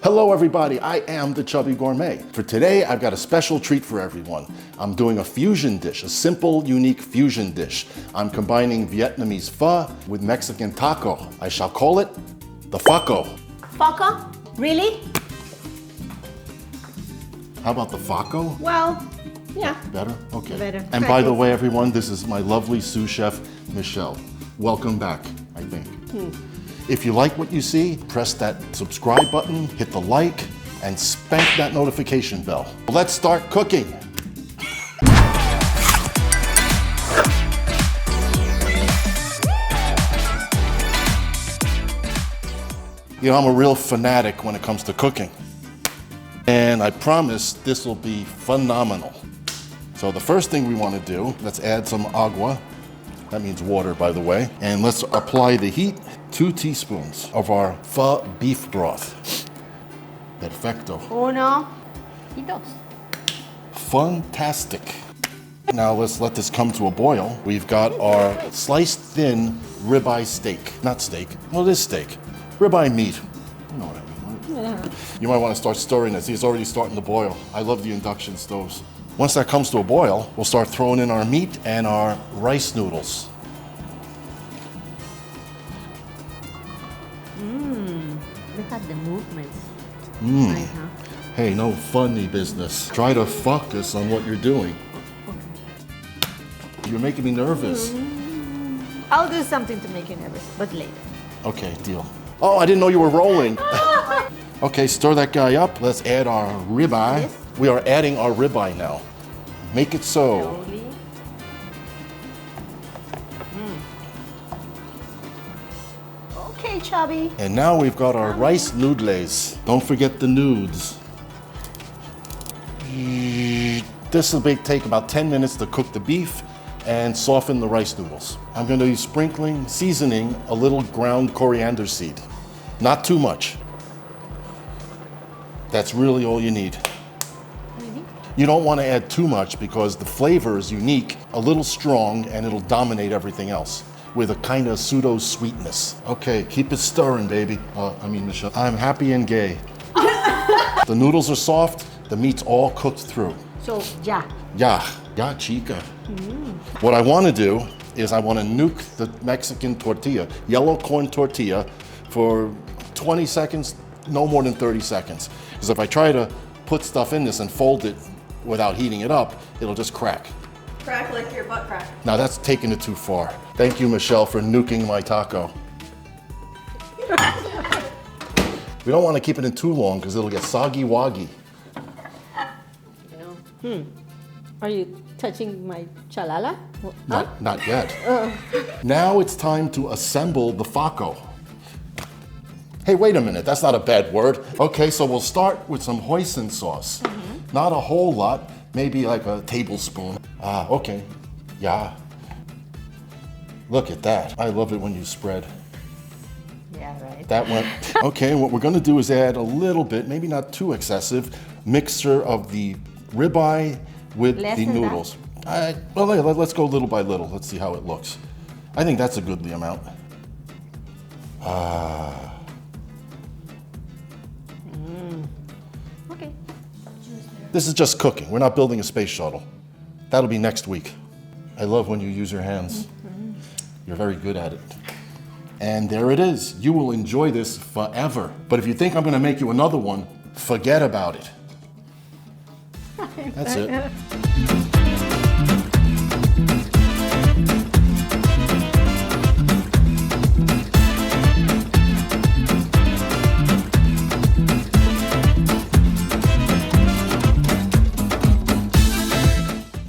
Hello everybody, I am the Chubby Gourmet. For today, I've got a special treat for everyone. I'm doing a fusion dish, a simple, unique fusion dish. I'm combining Vietnamese pho with Mexican taco. I shall call it the Fako. Fako? Really? How about the Fako? Well, yeah. Better? Okay. Better. And by the way, everyone, this is my lovely sous chef, Michelle. Welcome back, I think. If you like what you see, press that subscribe button, hit the like, and spank that notification bell. Let's start cooking. You know, I'm a real fanatic when it comes to cooking. And I promise this will be phenomenal. So the first thing we want to do, let's add some agua. That means water, by the way. And let's apply the heat. 2 teaspoons of our pho beef broth. Perfecto. 1, 2. Fantastic. Now let's let this come to a boil. We've got our sliced thin ribeye steak. Not steak, well it is steak. Ribeye meat. You know what I mean, right? You might want to start stirring this. It's already starting to boil. I love the induction stoves. Once that comes to a boil, we'll start throwing in our meat and our rice noodles. Look at the movements. Hey, no funny business. Try to focus on what you're doing. You're making me nervous. I'll do something to make you nervous, but later. Okay, deal. Oh, I didn't know you were rolling. Okay, stir that guy up. Let's add our ribeye. Yes. We are adding our ribeye now. Make it so. Slowly. Okay, Chubby. And now we've got our rice noodles. Don't forget the nudes. This will take about 10 minutes to cook the beef and soften the rice noodles. I'm going to be sprinkling, seasoning a little ground coriander seed. Not too much. That's really all you need. You don't want to add too much because the flavor is unique, a little strong, and it'll dominate everything else with a kind of pseudo sweetness. Okay, keep it stirring, baby. Michelle. I'm happy and gay. The noodles are soft, the meat's all cooked through. So, yeah. Ya chica. What I want to do is I want to nuke the Mexican tortilla, yellow corn tortilla, for 20 seconds, no more than 30 seconds. Because if I try to put stuff in this and fold it without heating it up, it'll just crack. Crack like your butt crack. Now that's taking it too far. Thank you, Michelle, for nuking my taco. We don't want to keep it in too long because it'll get soggy woggy. Are you touching my chalala? Not yet. Now it's time to assemble the Fako. Hey, wait a minute, that's not a bad word. Okay, so we'll start with some hoisin sauce. Not a whole lot, maybe like a tablespoon. Okay, yeah. Look at that. I love it when you spread. Yeah, right. That went, okay, what we're gonna do is add a little bit, maybe not too excessive, mixture of the ribeye with Less the than noodles. Well, let's go little by little. Let's see how it looks. I think that's a goodly amount. Okay. This is just cooking. We're not building a space shuttle. That'll be next week. I love when you use your hands. You're very good at it. And there it is. You will enjoy this forever. But if you think I'm gonna make you another one, forget about it. That's it.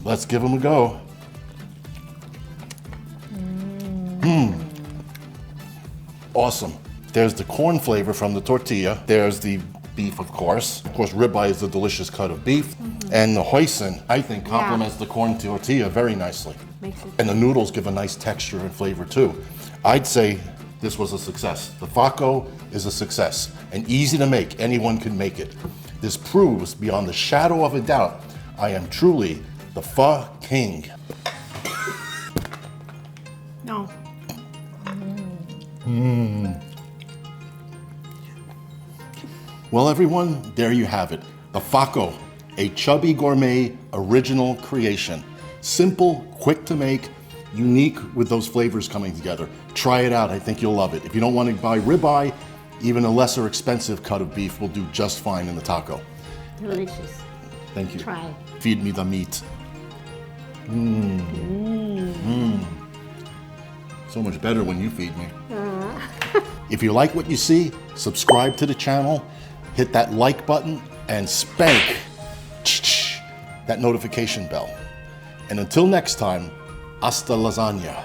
Let's give them a go. Awesome. There's the corn flavor from the tortilla. There's the beef, of course. Of course, ribeye is a delicious cut of beef. And the hoisin, I think, complements the corn tortilla very nicely. Makes it. And the noodles give a nice texture and flavor too. I'd say this was a success. The Fako is a success and easy to make. Anyone can make it. This proves beyond the shadow of a doubt, I am truly the Pho King. No. Well, everyone, there you have it. The Fako, a chubby gourmet original creation. Simple, quick to make, unique with those flavors coming together. Try it out. I think you'll love it. If you don't want to buy ribeye, even a lesser expensive cut of beef will do just fine in the taco. Delicious. Thank you. Try. Feed me the meat. So much better when you feed me. If you like what you see, subscribe to the channel, hit that like button, and spank that notification bell. And until next time, hasta lasagna.